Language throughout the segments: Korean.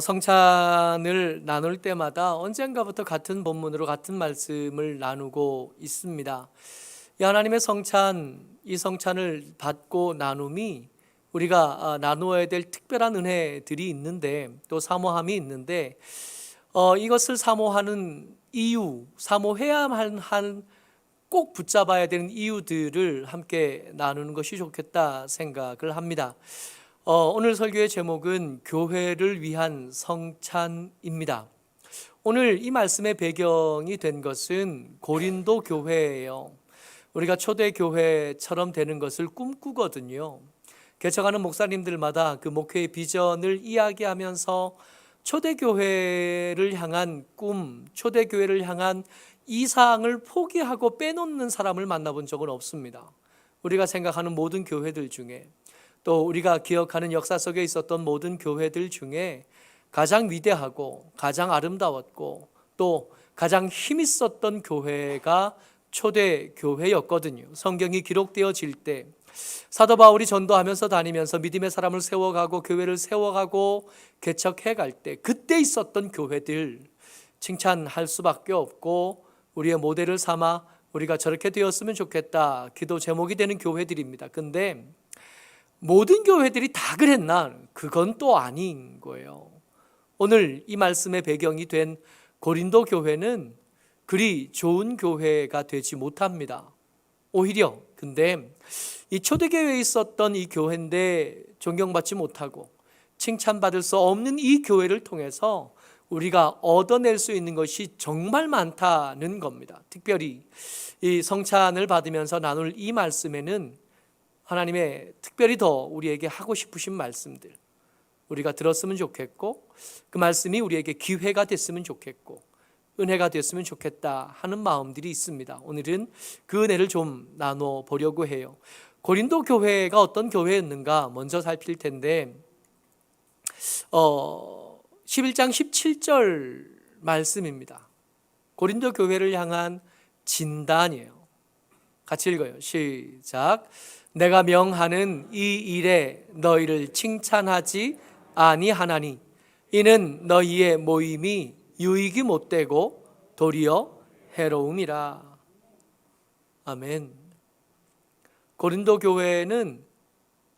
성찬을 나눌 때마다 언젠가부터 같은 본문으로 같은 말씀을 나누고 있습니다. 이 하나님의 성찬, 이 성찬을 받고 나눔이 우리가 나누어야 될 특별한 은혜들이 있는데, 또 사모함이 있는데, 이것을 사모하는 이유, 사모해야만 한 꼭 붙잡아야 되는 이유들을 함께 나누는 것이 좋겠다 생각을 합니다. 오늘 설교의 제목은 교회를 위한 성찬입니다. 오늘 이 말씀의 배경이 된 것은 고린도 교회예요. 우리가 초대 교회처럼 되는 것을 꿈꾸거든요. 개척하는 목사님들마다 그 목회의 비전을 이야기하면서 초대 교회를 향한 꿈, 초대 교회를 향한 이상을 포기하고 빼놓는 사람을 만나본 적은 없습니다. 우리가 생각하는 모든 교회들 중에, 또 우리가 기억하는 역사 속에 있었던 모든 교회들 중에 가장 위대하고 가장 아름다웠고 또 가장 힘있었던 교회가 초대 교회였거든요. 성경이 기록되어질 때 사도 바울이 전도하면서 다니면서 믿음의 사람을 세워가고 교회를 세워가고 개척해 갈 때 그때 있었던 교회들 칭찬할 수밖에 없고, 우리의 모델을 삼아 우리가 저렇게 되었으면 좋겠다 기도 제목이 되는 교회들입니다. 근데 모든 교회들이 다 그랬나? 그건 또 아닌 거예요. 오늘 이 말씀의 배경이 된 고린도 교회는 그리 좋은 교회가 되지 못합니다. 오히려 근데 이 초대교회에 있었던 이 교회인데 존경받지 못하고 칭찬받을 수 없는 이 교회를 통해서 우리가 얻어낼 수 있는 것이 정말 많다는 겁니다. 특별히 이 성찬을 받으면서 나눌 이 말씀에는 하나님의 특별히 더 우리에게 하고 싶으신 말씀들 우리가 들었으면 좋겠고, 그 말씀이 우리에게 기회가 됐으면 좋겠고 은혜가 됐으면 좋겠다 하는 마음들이 있습니다. 오늘은 그 은혜를 좀 나눠 보려고 해요. 고린도 교회가 어떤 교회였는가 먼저 살필 텐데 11장 17절 말씀입니다. 고린도 교회를 향한 진단이에요. 같이 읽어요. 시작. 내가 명하는 이 일에 너희를 칭찬하지 아니하나니 이는 너희의 모임이 유익이 못되고 도리어 해로움이라. 아멘. 고린도 교회는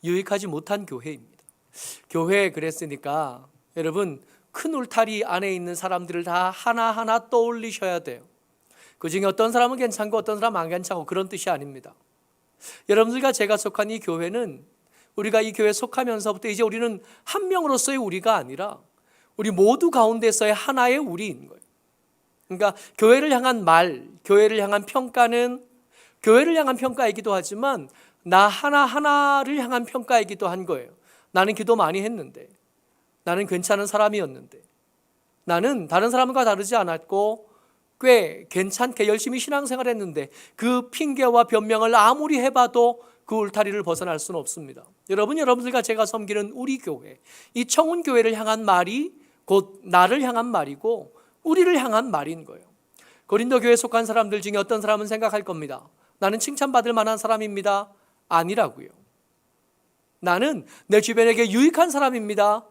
유익하지 못한 교회입니다. 교회에 그랬으니까 여러분 큰 울타리 안에 있는 사람들을 다 하나하나 떠올리셔야 돼요. 그 중에 어떤 사람은 괜찮고 어떤 사람은 안 괜찮고 그런 뜻이 아닙니다. 여러분들과 제가 속한 이 교회는 우리가 이 교회에 속하면서부터 이제 우리는 한 명으로서의 우리가 아니라 우리 모두 가운데서의 하나의 우리인 거예요. 그러니까 교회를 향한 말, 교회를 향한 평가는 교회를 향한 평가이기도 하지만 나 하나하나를 향한 평가이기도 한 거예요. 나는 기도 많이 했는데, 나는 괜찮은 사람이었는데, 나는 다른 사람과 다르지 않았고 꽤 괜찮게 열심히 신앙생활했는데 그 핑계와 변명을 아무리 해봐도 그 울타리를 벗어날 수는 없습니다. 여러분들과 제가 섬기는 우리 교회, 이 청운교회를 향한 말이 곧 나를 향한 말이고 우리를 향한 말인 거예요. 고린도 교회에 속한 사람들 중에 어떤 사람은 생각할 겁니다. 나는 칭찬받을 만한 사람입니다. 아니라고요. 나는 내 주변에게 유익한 사람입니다.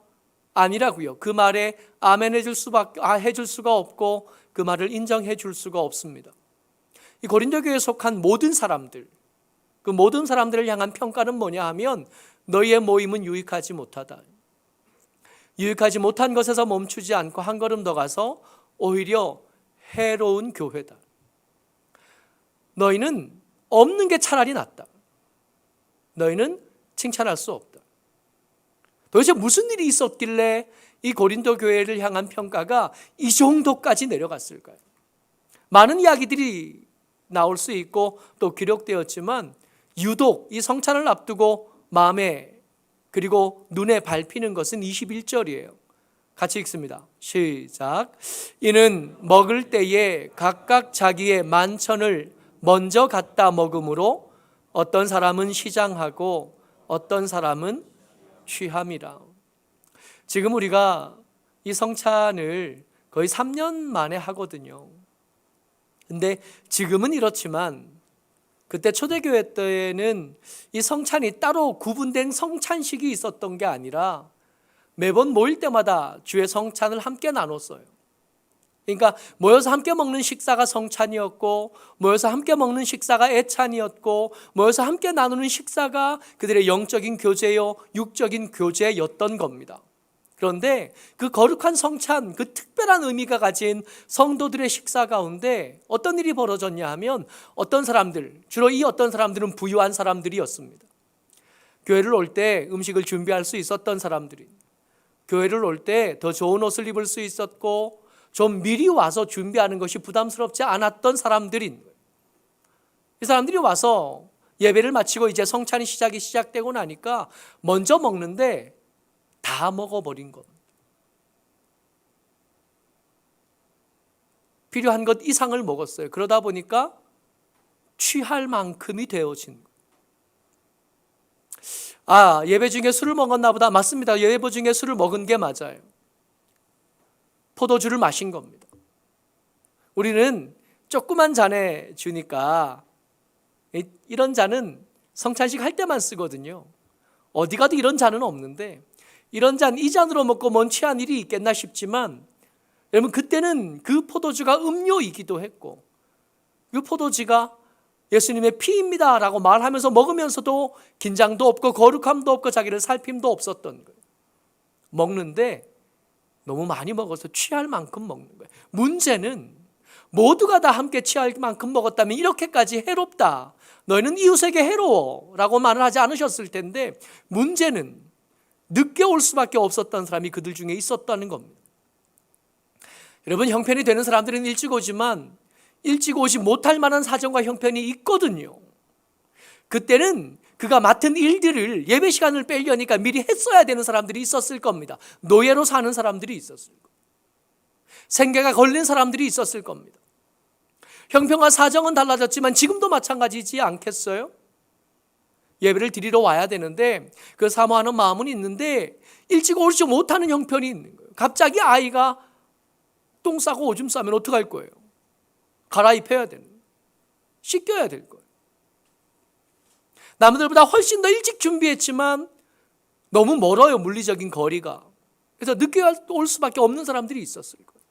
아니라고요. 그 말에 아멘 해줄 수가 없고 그 말을 인정해 줄 수가 없습니다. 이 고린도 교회에 속한 모든 사람들, 그 모든 사람들을 향한 평가는 뭐냐 하면 너희의 모임은 유익하지 못하다. 유익하지 못한 것에서 멈추지 않고 한 걸음 더 가서 오히려 해로운 교회다. 너희는 없는 게 차라리 낫다. 너희는 칭찬할 수 없다. 도대체 무슨 일이 있었길래 이 고린도 교회를 향한 평가가 이 정도까지 내려갔을까요? 많은 이야기들이 나올 수 있고 또 기록되었지만 유독 이 성찬을 앞두고 마음에 그리고 눈에 밟히는 것은 21절이에요. 같이 읽습니다. 시작. 이는 먹을 때에 각각 자기의 만천을 먼저 갖다 먹음으로 어떤 사람은 시장하고 어떤 사람은 취함이라. 지금 우리가 이 성찬을 거의 3년 만에 하거든요. 근데 지금은 이렇지만 그때 초대교회 때에는 이 성찬이 따로 구분된 성찬식이 있었던 게 아니라 매번 모일 때마다 주의 성찬을 함께 나눴어요. 그러니까 모여서 함께 먹는 식사가 성찬이었고, 모여서 함께 먹는 식사가 애찬이었고, 모여서 함께 나누는 식사가 그들의 영적인 교제요, 육적인 교제였던 겁니다. 그런데 그 거룩한 성찬, 그 특별한 의미가 가진 성도들의 식사 가운데 어떤 일이 벌어졌냐 하면, 어떤 사람들, 주로 이 어떤 사람들은 부유한 사람들이었습니다. 교회를 올 때 음식을 준비할 수 있었던 사람들이, 교회를 올 때 더 좋은 옷을 입을 수 있었고 좀 미리 와서 준비하는 것이 부담스럽지 않았던 사람들인 거예요. 이 사람들이 와서 예배를 마치고 이제 성찬이 시작되고 나니까 먼저 먹는데 다 먹어버린 겁니다. 필요한 것 이상을 먹었어요. 그러다 보니까 취할 만큼이 되어진 거예요. 예배 중에 술을 먹었나 보다. 맞습니다. 예배 중에 술을 먹은 게 맞아요. 포도주를 마신 겁니다. 우리는 조그만 잔에 주니까 이런 잔은 성찬식 할 때만 쓰거든요. 어디 가도 이런 잔은 없는데, 이런 잔, 이 잔으로 먹고 뭔 취한 일이 있겠나 싶지만, 여러분 그때는 그 포도주가 음료이기도 했고, 그 포도주가 예수님의 피입니다 라고 말하면서 먹으면서도 긴장도 없고 거룩함도 없고 자기를 살핌도 없었던 거예요. 먹는데 너무 많이 먹어서 취할 만큼 먹는 거예요. 문제는 모두가 다 함께 취할 만큼 먹었다면 이렇게까지 해롭다, 너희는 이웃에게 해로워 라고 말을 하지 않으셨을 텐데, 문제는 늦게 올 수밖에 없었던 사람이 그들 중에 있었다는 겁니다. 여러분, 형편이 되는 사람들은 일찍 오지만 일찍 오지 못할 만한 사정과 형편이 있거든요. 그때는 그가 맡은 일들을 예배 시간을 빼려니까 미리 했어야 되는 사람들이 있었을 겁니다. 노예로 사는 사람들이 있었을 겁니다. 생계가 걸린 사람들이 있었을 겁니다. 형편과 사정은 달라졌지만 지금도 마찬가지지 않겠어요? 예배를 드리러 와야 되는데 그 사모하는 마음은 있는데 일찍 오지 못하는 형편이 있는 거예요. 갑자기 아이가 똥 싸고 오줌 싸면 어떡할 거예요? 갈아입혀야 되는 거예요. 씻겨야 될 거예요. 남들보다 훨씬 더 일찍 준비했지만 너무 멀어요, 물리적인 거리가. 그래서 늦게 올 수밖에 없는 사람들이 있었을 거예요.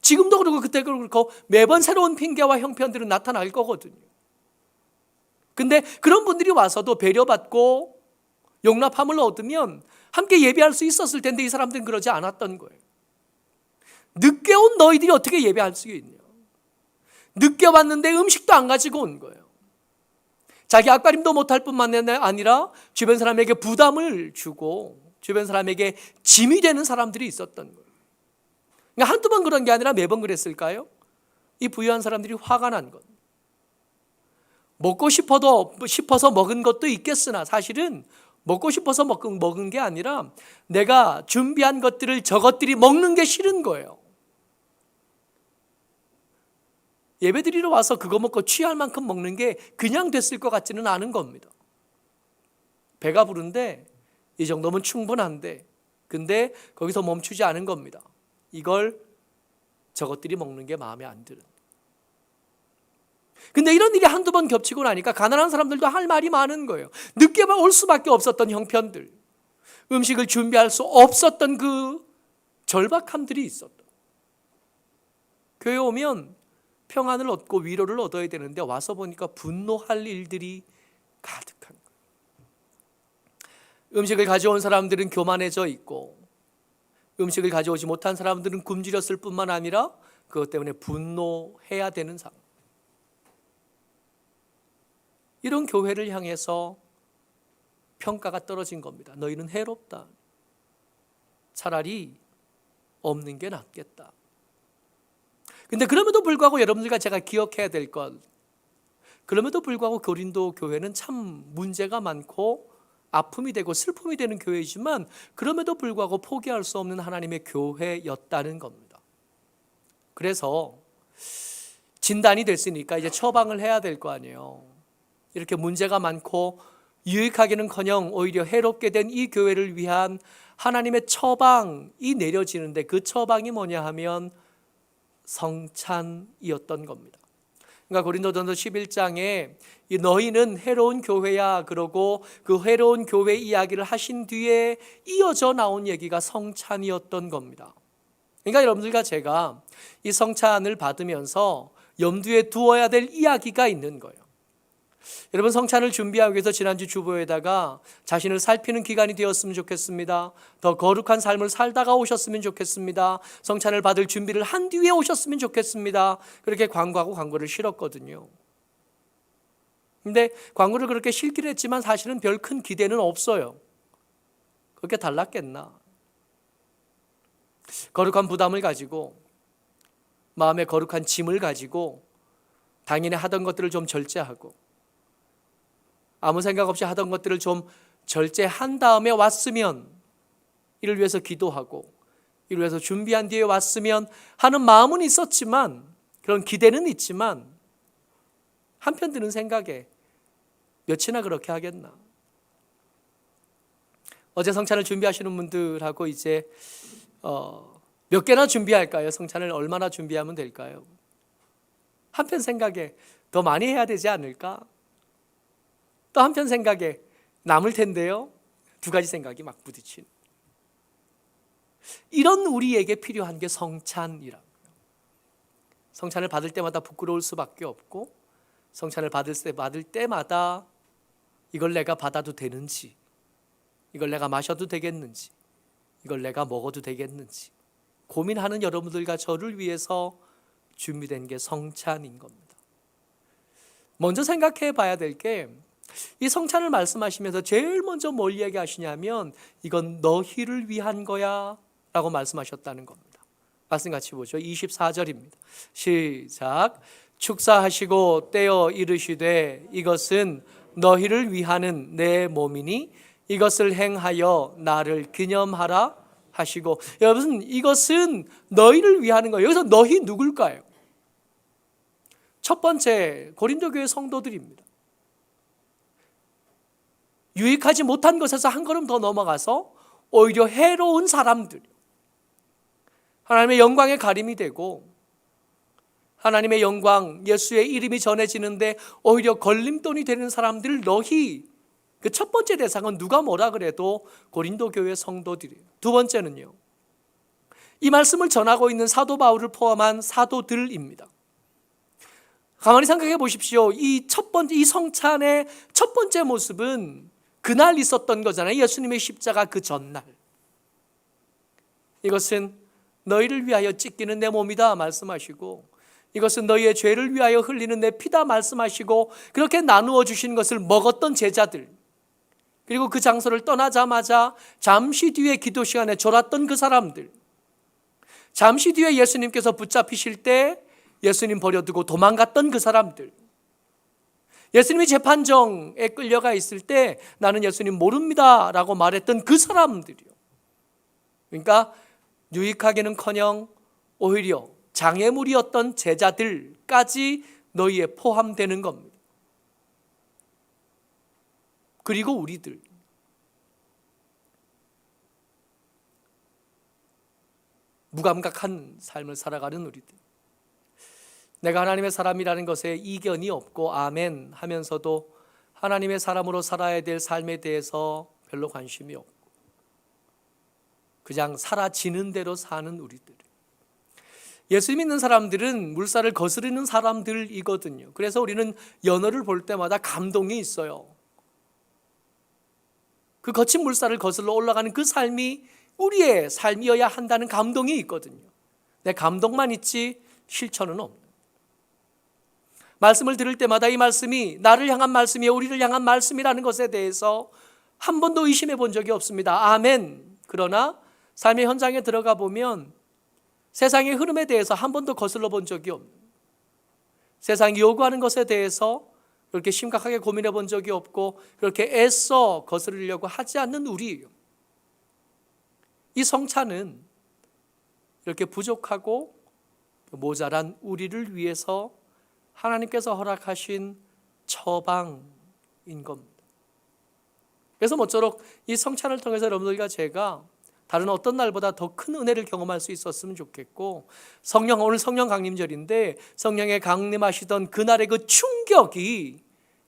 지금도 그렇고 그때도 그렇고 매번 새로운 핑계와 형편들은 나타날 거거든요. 근데 그런 분들이 와서도 배려받고 용납함을 얻으면 함께 예배할 수 있었을 텐데 이 사람들은 그러지 않았던 거예요. 늦게 온 너희들이 어떻게 예배할 수 있냐? 늦게 왔는데 음식도 안 가지고 온 거예요. 자기 앞가림도 못할 뿐만 아니라 주변 사람에게 부담을 주고 주변 사람에게 짐이 되는 사람들이 있었던 거예요. 그러니까 한두 번 그런 게 아니라 매번 그랬을까요? 이 부유한 사람들이 화가 난 것. 먹고 싶어서 먹은 것도 있겠으나 사실은 먹고 싶어서 먹은 게 아니라 내가 준비한 것들을 저것들이 먹는 게 싫은 거예요. 예배드리러 와서 그거 먹고 취할 만큼 먹는 게 그냥 됐을 것 같지는 않은 겁니다. 배가 부른데 이 정도면 충분한데, 근데 거기서 멈추지 않은 겁니다. 이걸 저것들이 먹는 게 마음에 안 드는. 근데 이런 일이 한두 번 겹치고 나니까 가난한 사람들도 할 말이 많은 거예요. 늦게 올 수밖에 없었던 형편들, 음식을 준비할 수 없었던 그 절박함들이 있었다. 교회 오면 평안을 얻고 위로를 얻어야 되는데 와서 보니까 분노할 일들이 가득한 거예요. 음식을 가져온 사람들은 교만해져 있고 음식을 가져오지 못한 사람들은 굶주렸을 뿐만 아니라 그것 때문에 분노해야 되는 상황. 이런 교회를 향해서 평가가 떨어진 겁니다. 너희는 해롭다. 차라리 없는 게 낫겠다. 근데 그럼에도 불구하고 여러분들과 제가 기억해야 될 것, 그럼에도 불구하고 고린도 교회는 참 문제가 많고 아픔이 되고 슬픔이 되는 교회이지만 그럼에도 불구하고 포기할 수 없는 하나님의 교회였다는 겁니다. 그래서 진단이 됐으니까 이제 처방을 해야 될 거 아니에요. 이렇게 문제가 많고 유익하기는커녕 오히려 해롭게 된 이 교회를 위한 하나님의 처방이 내려지는데 그 처방이 뭐냐 하면 성찬이었던 겁니다. 그러니까 고린도전서 11장에 이 너희는 해로운 교회야 그러고 그 해로운 교회 이야기를 하신 뒤에 이어져 나온 얘기가 성찬이었던 겁니다. 그러니까 여러분들과 제가 이 성찬을 받으면서 염두에 두어야 될 이야기가 있는 거예요. 여러분, 성찬을 준비하기 위해서 지난주 주보에다가 자신을 살피는 기간이 되었으면 좋겠습니다. 더 거룩한 삶을 살다가 오셨으면 좋겠습니다. 성찬을 받을 준비를 한 뒤에 오셨으면 좋겠습니다. 그렇게 광고하고 광고를 실었거든요. 근데 광고를 그렇게 실긴 했지만 사실은 별 큰 기대는 없어요. 그렇게 달랐겠나? 거룩한 부담을 가지고, 마음에 거룩한 짐을 가지고 당연히 하던 것들을 좀 절제하고 아무 생각 없이 하던 것들을 좀 절제한 다음에 왔으면, 이를 위해서 기도하고 이를 위해서 준비한 뒤에 왔으면 하는 마음은 있었지만, 그런 기대는 있지만, 한편 드는 생각에 몇이나 그렇게 하겠나. 어제 성찬을 준비하시는 분들하고 이제 몇 개나 준비할까요? 성찬을 얼마나 준비하면 될까요? 한편 생각에 더 많이 해야 되지 않을까? 또 한편 생각에 남을 텐데요. 두 가지 생각이 막 부딪힌, 이런 우리에게 필요한 게 성찬이라고요. 성찬을 받을 때마다 부끄러울 수밖에 없고, 성찬을 받을 때마다 이걸 내가 받아도 되는지, 이걸 내가 마셔도 되겠는지, 이걸 내가 먹어도 되겠는지 고민하는 여러분들과 저를 위해서 준비된 게 성찬인 겁니다. 먼저 생각해 봐야 될 게, 이 성찬을 말씀하시면서 제일 먼저 뭘 이야기하시냐면 이건 너희를 위한 거야 라고 말씀하셨다는 겁니다. 말씀 같이 보죠. 24절입니다. 시작. 축사하시고 떼어 이르시되 이것은 너희를 위하는 내 몸이니 이것을 행하여 나를 기념하라 하시고. 여러분, 이것은 너희를 위하는 거예요. 여기서 너희 누굴까요? 첫 번째, 고린도 교회 성도들입니다. 유익하지 못한 것에서 한 걸음 더 넘어가서 오히려 해로운 사람들, 하나님의 영광의 가림이 되고 하나님의 영광, 예수의 이름이 전해지는데 오히려 걸림돌이 되는 사람들, 너희, 그 첫 번째 대상은 누가 뭐라 그래도 고린도 교회 성도들이에요. 두 번째는요, 이 말씀을 전하고 있는 사도 바울을 포함한 사도들입니다. 가만히 생각해 보십시오. 이 성찬의 첫 번째 모습은 그날 있었던 거잖아요. 예수님의 십자가 그 전날. 이것은 너희를 위하여 찢기는 내 몸이다 말씀하시고, 이것은 너희의 죄를 위하여 흘리는 내 피다 말씀하시고, 그렇게 나누어 주신 것을 먹었던 제자들, 그리고 그 장소를 떠나자마자 잠시 뒤에 기도 시간에 졸았던 그 사람들, 잠시 뒤에 예수님께서 붙잡히실 때 예수님 버려두고 도망갔던 그 사람들, 예수님이 재판정에 끌려가 있을 때 나는 예수님 모릅니다 라고 말했던 그 사람들이요. 그러니까 유익하기는커녕 오히려 장애물이었던 제자들까지 너희에 포함되는 겁니다. 그리고 우리들, 무감각한 삶을 살아가는 우리들, 내가 하나님의 사람이라는 것에 이견이 없고 아멘 하면서도 하나님의 사람으로 살아야 될 삶에 대해서 별로 관심이 없고 그냥 사라지는 대로 사는 우리들. 예수 믿는 사람들은 물살을 거스르는 사람들이거든요. 그래서 우리는 연어를 볼 때마다 감동이 있어요. 그 거친 물살을 거슬러 올라가는 그 삶이 우리의 삶이어야 한다는 감동이 있거든요. 내 감동만 있지 실천은 없는. 말씀을 들을 때마다 이 말씀이 나를 향한 말씀이에요, 우리를 향한 말씀이라는 것에 대해서 한 번도 의심해 본 적이 없습니다. 아멘. 그러나 삶의 현장에 들어가 보면 세상의 흐름에 대해서 한 번도 거슬러 본 적이 없는, 세상이 요구하는 것에 대해서 그렇게 심각하게 고민해 본 적이 없고 그렇게 애써 거스르려고 하지 않는 우리예요. 이 성찬은 이렇게 부족하고 모자란 우리를 위해서 하나님께서 허락하신 처방인 겁니다. 그래서 모쪼록 이 성찬을 통해서 여러분들과 제가 다른 어떤 날보다 더 큰 은혜를 경험할 수 있었으면 좋겠고, 오늘 성령 강림절인데 성령의 강림하시던 그날의 그 충격이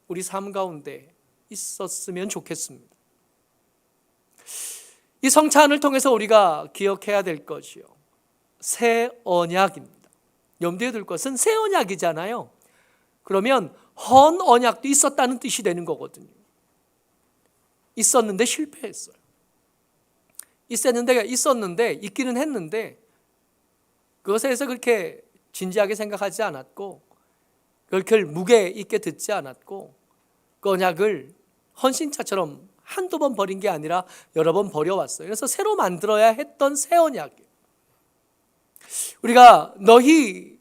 우리 삶 가운데 있었으면 좋겠습니다. 이 성찬을 통해서 우리가 기억해야 될 것이요, 새 언약입니다. 염두에 둘 것은 새 언약이잖아요. 그러면 헌 언약도 있었다는 뜻이 되는 거거든요. 있었는데 실패했어요. 있었는데 있기는 했는데 그것에 대해서 그렇게 진지하게 생각하지 않았고, 그걸 무게 있게 듣지 않았고, 그 언약을 헌신차처럼 한두 번 버린 게 아니라 여러 번 버려왔어요. 그래서 새로 만들어야 했던 새 언약이에요. 우리가 너희,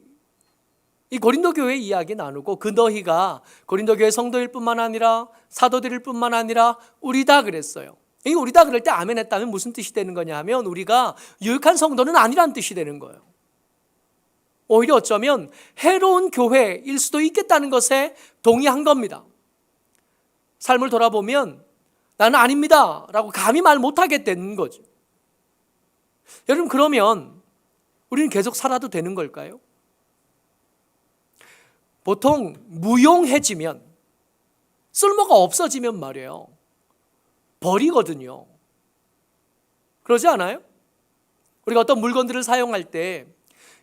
이 고린도 교회 이야기 나누고, 그 너희가 고린도 교회 성도일 뿐만 아니라 사도들일 뿐만 아니라 우리다 그랬어요. 이 우리다 그럴 때 아멘 했다면 무슨 뜻이 되는 거냐 하면, 우리가 유익한 성도는 아니란 뜻이 되는 거예요. 오히려 어쩌면 해로운 교회일 수도 있겠다는 것에 동의한 겁니다. 삶을 돌아보면 나는 아닙니다 라고 감히 말 못하게 되는 거죠. 여러분, 그러면 우리는 계속 살아도 되는 걸까요? 보통 무용해지면, 쓸모가 없어지면 말이에요, 버리거든요. 그러지 않아요? 우리가 어떤 물건들을 사용할 때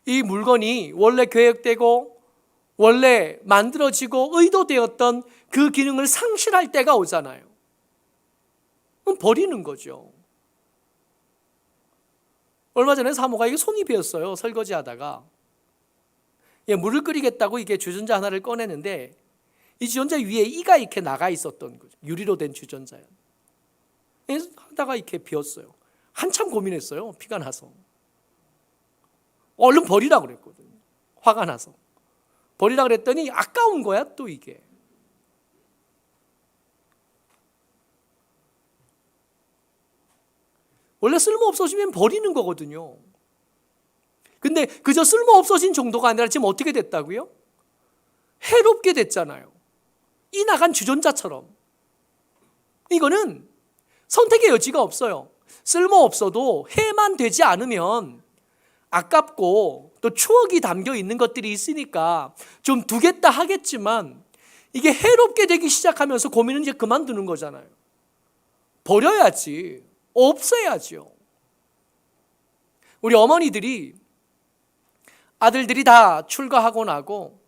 이 물건이 원래 계획되고 원래 만들어지고 의도되었던 그 기능을 상실할 때가 오잖아요. 그럼 버리는 거죠. 얼마 전에 사모가 이게 손이 비었어요. 설거지 하다가 물을 끓이겠다고 이게 주전자 하나를 꺼내는데 이 주전자 위에 이가 이렇게 나가 있었던 거죠. 유리로 된 주전자요. 하다가 이렇게 비었어요. 한참 고민했어요. 피가 나서. 얼른 버리라 그랬거든요. 화가 나서 버리라 그랬더니 아까운 거야. 또 이게 원래 쓸모 없어지면 버리는 거거든요. 근데 그저 쓸모 없어진 정도가 아니라 지금 어떻게 됐다고요? 해롭게 됐잖아요. 이 나간 주전자처럼. 이거는 선택의 여지가 없어요. 쓸모 없어도 해만 되지 않으면 아깝고 또 추억이 담겨 있는 것들이 있으니까 좀 두겠다 하겠지만, 이게 해롭게 되기 시작하면서 고민은 이제 그만두는 거잖아요. 버려야지, 없애야죠. 우리 어머니들이 아들들이 다 출가하고 나고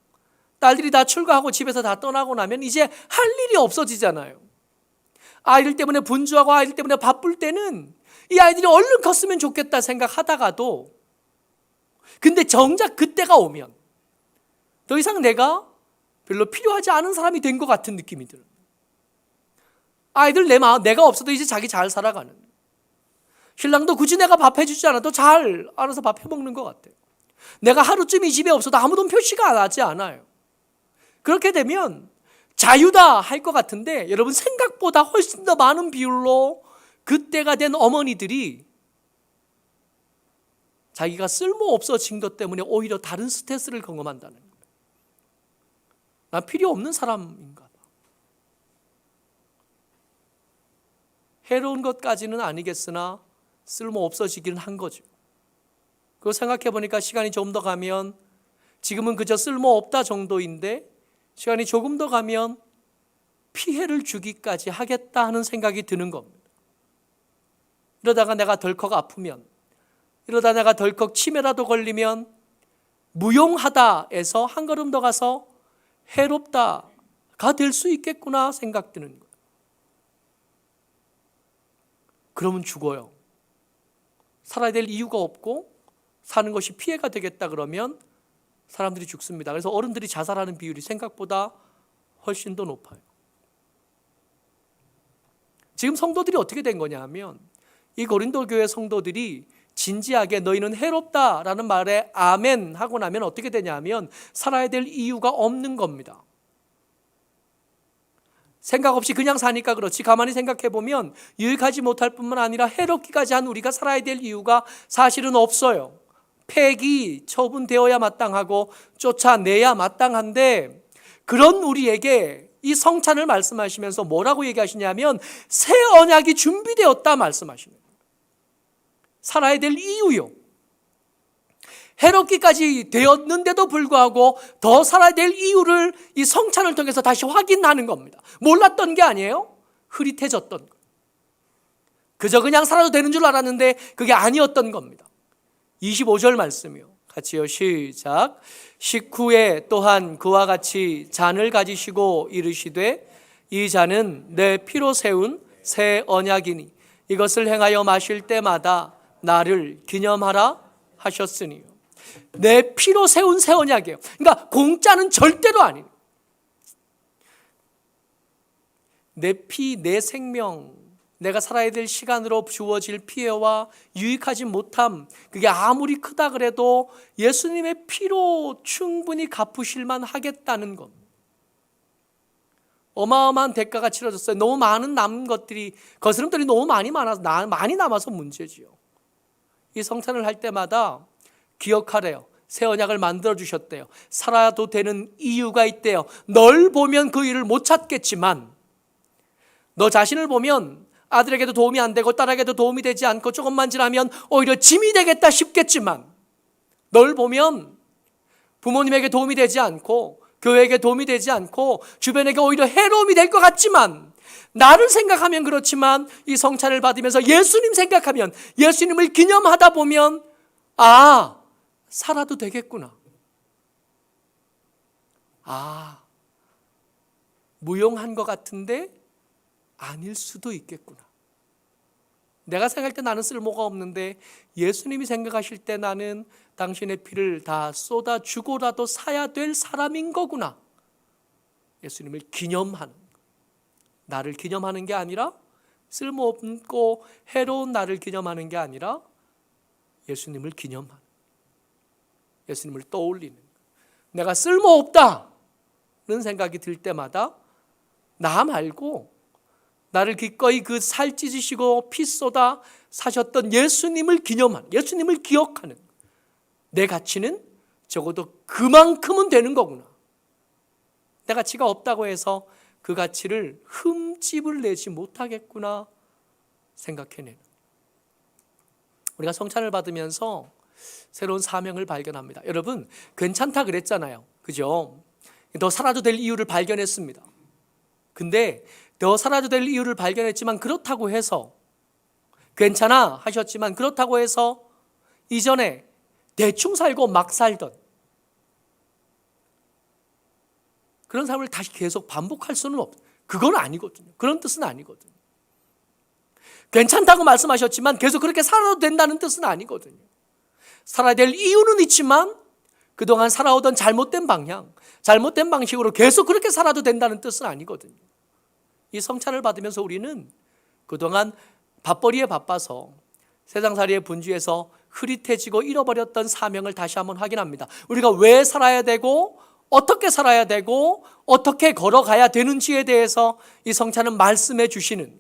딸들이 다 출가하고 집에서 다 떠나고 나면 이제 할 일이 없어지잖아요. 아이들 때문에 분주하고 아이들 때문에 바쁠 때는 이 아이들이 얼른 컸으면 좋겠다 생각하다가도, 근데 정작 그때가 오면 더 이상 내가 별로 필요하지 않은 사람이 된 것 같은 느낌이 들어요. 아이들 내가 없어도 이제 자기 잘 살아가는, 신랑도 굳이 내가 밥 해주지 않아도 잘 알아서 밥 해먹는 것 같아요. 내가 하루쯤 이 집에 없어도 아무도 표시가 나지 않아요. 그렇게 되면 자유다 할 것 같은데, 여러분, 생각보다 훨씬 더 많은 비율로 그때가 된 어머니들이 자기가 쓸모 없어진 것 때문에 오히려 다른 스트레스를 경험한다는 거예요. 나 필요 없는 사람인가 봐. 해로운 것까지는 아니겠으나 쓸모 없어지기는 한 거죠. 그거 생각해 보니까 시간이 좀 더 가면, 지금은 그저 쓸모 없다 정도인데 시간이 조금 더 가면 피해를 주기까지 하겠다 하는 생각이 드는 겁니다. 이러다가 내가 덜컥 아프면, 이러다 내가 덜컥 치매라도 걸리면 무용하다에서 한 걸음 더 가서 해롭다가 될 수 있겠구나 생각드는 거예요. 그러면 죽어요. 살아야 될 이유가 없고 사는 것이 피해가 되겠다 그러면 사람들이 죽습니다. 그래서 어른들이 자살하는 비율이 생각보다 훨씬 더 높아요. 지금 성도들이 어떻게 된 거냐 하면, 이 고린도 교회 성도들이 진지하게 너희는 해롭다라는 말에 아멘 하고 나면 어떻게 되냐 하면 살아야 될 이유가 없는 겁니다. 생각 없이 그냥 사니까 그렇지, 가만히 생각해 보면 유익하지 못할 뿐만 아니라 해롭기까지 한 우리가 살아야 될 이유가 사실은 없어요. 폐기, 처분되어야 마땅하고 쫓아내야 마땅한데, 그런 우리에게 이 성찬을 말씀하시면서 뭐라고 얘기하시냐면 새 언약이 준비되었다 말씀하시는 거예요. 살아야 될 이유요. 해롭기까지 되었는데도 불구하고 더 살아야 될 이유를 이 성찬을 통해서 다시 확인하는 겁니다. 몰랐던 게 아니에요. 흐릿해졌던 거. 그저 그냥 살아도 되는 줄 알았는데 그게 아니었던 겁니다. 25절 말씀이요. 같이요. 시작. 식후에 또한 그와 같이 잔을 가지시고 이르시되 이 잔은 내 피로 세운 새 언약이니 이것을 행하여 마실 때마다 나를 기념하라 하셨으니요. 내 피로 세운 새 언약이에요. 그러니까 공짜는 절대로 아니에요. 내 피, 내 생명, 내가 살아야 될 시간으로 주어질 피해와 유익하지 못함, 그게 아무리 크다 그래도 예수님의 피로 충분히 갚으실만 하겠다는 것. 어마어마한 대가가 치러졌어요. 너무 많은 남은 것들이, 거스름들이 너무 많이 남아서 문제지요. 이 성찬을 할 때마다 기억하래요. 새 언약을 만들어 주셨대요. 살아도 되는 이유가 있대요. 널 보면 그 일을 못 찾겠지만 너 자신을 보면 아들에게도 도움이 안 되고 딸에게도 도움이 되지 않고 조금만 지나면 오히려 짐이 되겠다 싶겠지만 널 보면 부모님에게 도움이 되지 않고 교회에게 도움이 되지 않고 주변에게 오히려 해로움이 될 것 같지만 나를 생각하면 그렇지만 이 성찬을 받으면서 예수님 생각하면 예수님을 기념하다 보면 아, 살아도 되겠구나. 아, 무용한 것 같은데 아닐 수도 있겠구나. 내가 생각할 때 나는 쓸모가 없는데 예수님이 생각하실 때 나는 당신의 피를 다 쏟아주고라도 사야 될 사람인 거구나. 예수님을 기념하는 거. 나를 기념하는 게 아니라 쓸모없고 해로운 나를 기념하는 게 아니라 예수님을 기념하는, 예수님을 떠올리는, 내가 쓸모없다는 생각이 들 때마다 나 말고 나를 기꺼이 그 살 찢으시고 피 쏟아 사셨던 예수님을 기념하는, 예수님을 기억하는 내 가치는 적어도 그만큼은 되는 거구나. 내 가치가 없다고 해서 그 가치를 흠집을 내지 못하겠구나 생각해내는, 우리가 성찬을 받으면서 새로운 사명을 발견합니다. 여러분 괜찮다 그랬잖아요. 그죠? 더 살아도 될 이유를 발견했습니다. 근데 더 살아도 될 이유를 발견했지만 그렇다고 해서 괜찮아 하셨지만 그렇다고 해서 이전에 대충 살고 막 살던 그런 삶을 다시 계속 반복할 수는 없어요. 그건 아니거든요. 그런 뜻은 아니거든요. 괜찮다고 말씀하셨지만 계속 그렇게 살아도 된다는 뜻은 아니거든요. 살아야 될 이유는 있지만 그동안 살아오던 잘못된 방향, 잘못된 방식으로 계속 그렇게 살아도 된다는 뜻은 아니거든요. 이 성찬을 받으면서 우리는 그동안 밥벌이에 바빠서 세상살이의 분주에서 흐릿해지고 잃어버렸던 사명을 다시 한번 확인합니다. 우리가 왜 살아야 되고 어떻게 살아야 되고 어떻게 걸어가야 되는지에 대해서 이 성찬은 말씀해 주시는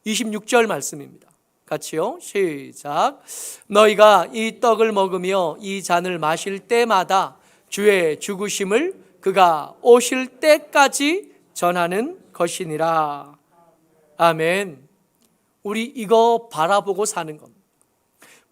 26절 말씀입니다. 같이요. 시작. 너희가 이 떡을 먹으며 이 잔을 마실 때마다 주의 죽으심을 그가 오실 때까지 전하는 것이니라. 아멘. 우리 이거 바라보고 사는 겁니다.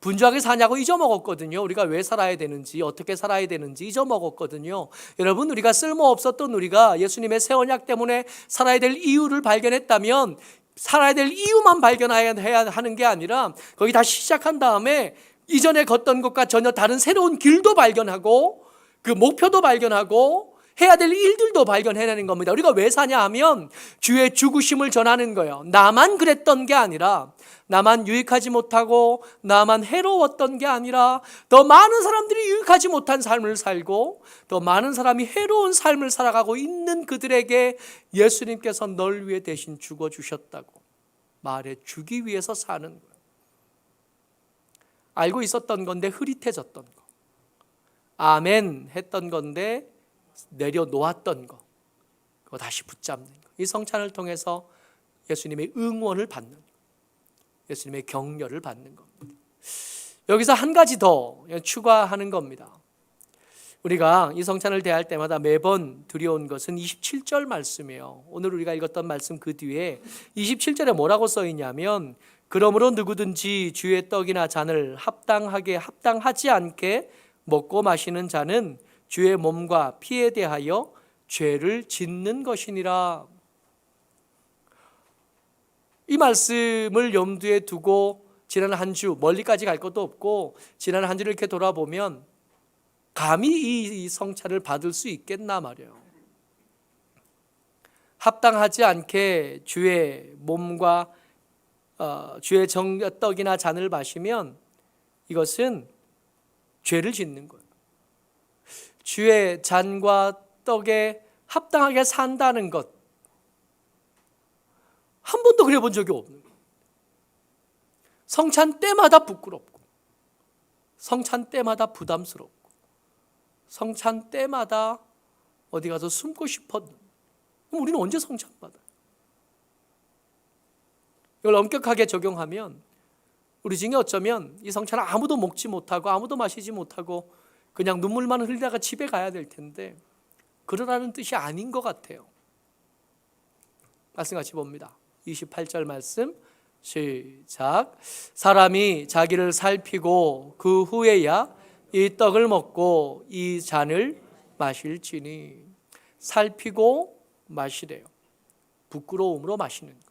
분주하게 사냐고 잊어먹었거든요. 우리가 왜 살아야 되는지, 어떻게 살아야 되는지 잊어먹었거든요. 여러분, 우리가 쓸모없었던 우리가 예수님의 새 언약 때문에 살아야 될 이유를 발견했다면 살아야 될 이유만 발견해야 하는 게 아니라 거기 다시 시작한 다음에 이전에 걷던 것과 전혀 다른 새로운 길도 발견하고 그 목표도 발견하고 해야 될 일들도 발견해내는 겁니다. 우리가 왜 사냐 하면 주의 죽으심을 전하는 거예요. 나만 그랬던 게 아니라, 나만 유익하지 못하고 나만 해로웠던 게 아니라 더 많은 사람들이 유익하지 못한 삶을 살고 더 많은 사람이 해로운 삶을 살아가고 있는 그들에게 예수님께서 널 위해 대신 죽어주셨다고 말해주기 위해서 사는 거예요. 알고 있었던 건데 흐릿해졌던 거, 아멘 했던 건데 내려놓았던 거, 그거 다시 붙잡는 거. 이 성찬을 통해서 예수님의 응원을 받는 거, 예수님의 격려를 받는 겁니다. 여기서 한 가지 더 추가하는 겁니다. 우리가 이 성찬을 대할 때마다 매번 드려온 것은 27절 말씀이에요. 오늘 우리가 읽었던 말씀 그 뒤에 27절에 뭐라고 써 있냐면 그러므로 누구든지 주의 떡이나 잔을 합당하지 않게 먹고 마시는 자는 주의 몸과 피에 대하여 죄를 짓는 것이니라. 이 말씀을 염두에 두고 지난 한 주, 멀리까지 갈 것도 없고 지난 한 주를 이렇게 돌아보면 감히 이 성찬을 받을 수 있겠나 말이에요. 합당하지 않게 주의 몸과 주의 떡이나 잔을 마시면 이것은 죄를 짓는 거예요. 주의 잔과 떡에 합당하게 산다는 것, 한 번도 그래 본 적이 없는 거예요. 성찬 때마다 부끄럽고, 성찬 때마다 부담스럽고, 성찬 때마다 어디 가서 숨고 싶었는데, 그럼 우리는 언제 성찬 받아요? 이걸 엄격하게 적용하면 우리 중에 어쩌면 이 성찬을 아무도 먹지 못하고 아무도 마시지 못하고 그냥 눈물만 흘리다가 집에 가야 될 텐데 그러라는 뜻이 아닌 것 같아요. 말씀 같이 봅니다. 28절 말씀 시작. 사람이 자기를 살피고 그 후에야 이 떡을 먹고 이 잔을 마실지니. 살피고 마시래요. 부끄러움으로 마시는 것.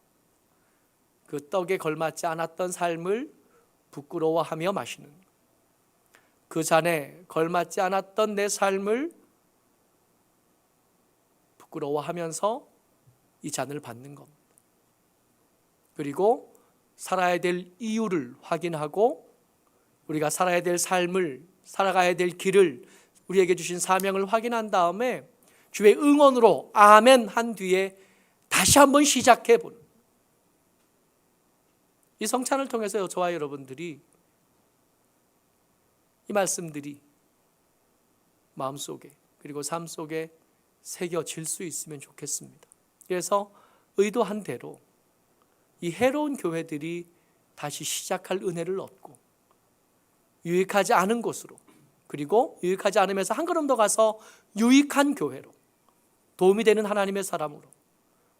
그 떡에 걸맞지 않았던 삶을 부끄러워하며 마시는 것. 그 잔에 걸맞지 않았던 내 삶을 부끄러워하면서 이 잔을 받는 겁니다. 그리고 살아야 될 이유를 확인하고 우리가 살아야 될 삶을, 살아가야 될 길을, 우리에게 주신 사명을 확인한 다음에 주의 응원으로 아멘 한 뒤에 다시 한번 시작해 보는, 이 성찬을 통해서 저와 여러분들이 이 말씀들이 마음속에 그리고 삶 속에 새겨질 수 있으면 좋겠습니다. 그래서 의도한 대로 이 해로운 교회들이 다시 시작할 은혜를 얻고 유익하지 않은 곳으로, 그리고 유익하지 않으면서 한 걸음 더 가서 유익한 교회로, 도움이 되는 하나님의 사람으로,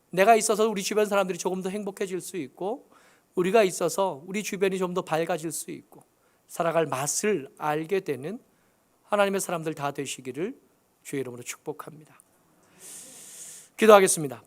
내가 있어서 우리 주변 사람들이 조금 더 행복해질 수 있고 우리가 있어서 우리 주변이 좀 더 밝아질 수 있고 살아갈 맛을 알게 되는 하나님의 사람들 다 되시기를 주의 이름으로 축복합니다. 기도하겠습니다.